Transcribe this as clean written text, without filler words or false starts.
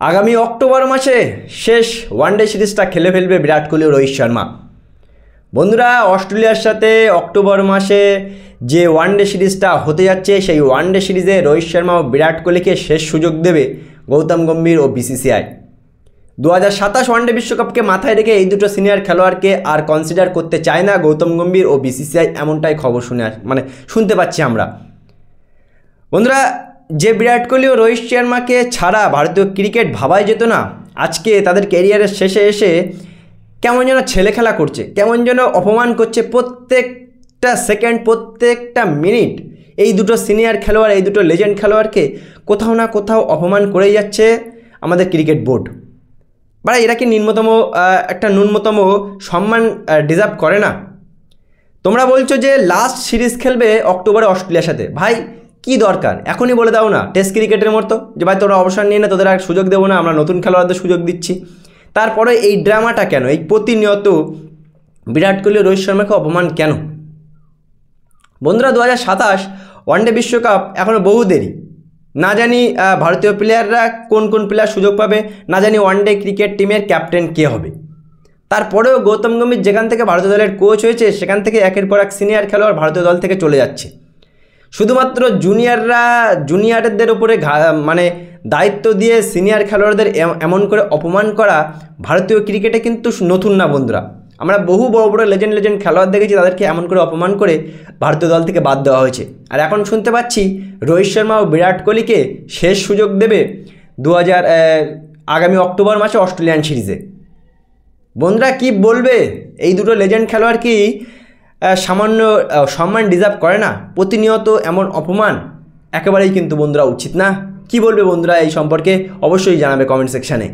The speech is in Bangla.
আগামী অক্টোবর মাসে শেষ ওয়ানডে সিরিজটা খেলে ফেলবে বিরাট কোহলি ও রোহিত শর্মা। বন্ধুরা, অস্ট্রেলিয়ার সাথে অক্টোবর মাসে যে ওয়ানডে সিরিজটা হতে যাচ্ছে, সেই ওয়ানডে সিরিজে রোহিত শর্মা ও বিরাট কোহলিকে শেষ সুযোগ দেবে গৌতম গম্ভীর ও বিসিসিআই। 2027 ওয়ানডে বিশ্বকাপকে মাথায় রেখে এই দুটো সিনিয়র খেলোয়াড়কে আর কনসিডার করতে চায় না গৌতম গম্ভীর ও বিসিসিআই, এমনটাই খবর শুনতে পাচ্ছি আমরা। বন্ধুরা, যে বিরাট কোহলি ও রোহিত শর্মাকে ছাড়া ভারতীয় ক্রিকেট ভাবাই যেত না, আজকে তাদের ক্যারিয়ারের শেষে এসে কেমন যেন ছেলে খেলা করছে, কেমন যেন অপমান করছে প্রত্যেকটা সেকেন্ড, প্রত্যেকটা মিনিট। এই দুটো সিনিয়র খেলোয়াড়, এই দুটো লেজেন্ড খেলোয়াড়কে কোথাও না কোথাও অপমান করেই যাচ্ছে আমাদের ক্রিকেট বোর্ড। ভাই, এরা কি ন্যূনতম সম্মান ডিজার্ভ করে না? তোমরা বলছো যে লাস্ট সিরিজ খেলবে অক্টোবরে অস্ট্রেলিয়ার সাথে। ভাই, কি দরকার? এখনই বলে দাও না, টেস্ট ক্রিকেটের মতো, যে ভাই তোরা অবসর নিয়ে না, তোদের আর সুযোগ দেবো না, আমরা নতুন খেলোয়াড়দের সুযোগ দিচ্ছি। তারপরে এই ড্রামাটা কেন? এই প্রতিনিয়ত বিরাট কোহলি রোহিত শর্মাকে অপমান কেন? বন্ধুরা, 2027 ওয়ানডে বিশ্বকাপ এখনও বহু দেরি। না জানি ভারতীয় প্লেয়াররা কোন কোন প্লেয়ার সুযোগ পাবে, না জানি ওয়ানডে ক্রিকেট টিমের ক্যাপ্টেন কে হবে। তারপরেও গৌতম গম্ভীর যেখান থেকে ভারতীয় দলের কোচ হয়েছে, সেখান থেকে একের পর এক সিনিয়র খেলোয়াড় ভারতীয় দল থেকে চলে যাচ্ছে। শুধুমাত্র জুনিয়রদের উপরে দায়িত্ব দিয়ে সিনিয়র খেলোয়াড়দের এমন করে অপমান করা ভারতীয় ক্রিকেটে কিন্তু নতুন না বন্ধুরা। আমরা বহু বড় বড় লেজেন্ড খেলোয়াড় দেখেছি, তাদেরকে এমন করে অপমান করে ভারতীয় দল থেকে বাদ দেওয়া হয়েছে। আর এখন শুনতে পাচ্ছি রোহিত শর্মা ও বিরাট কোহলিকে শেষ সুযোগ দেবে আগামী অক্টোবর মাসে অস্ট্রেলিয়ান সিরিজে। বন্ধুরা, কি বলবে? এই দুটো লেজেন্ড খেলোয়াড় কি সামান্য সম্মান ডিজার্ভ করে না? প্রতিনিয়ত এমন অপমান একেবারেই কিন্তু বন্ধুরা উচিত না। কি বলবে বন্ধুরা এই সম্পর্কে? অবশ্যই জানাবে কমেন্ট সেকশানে।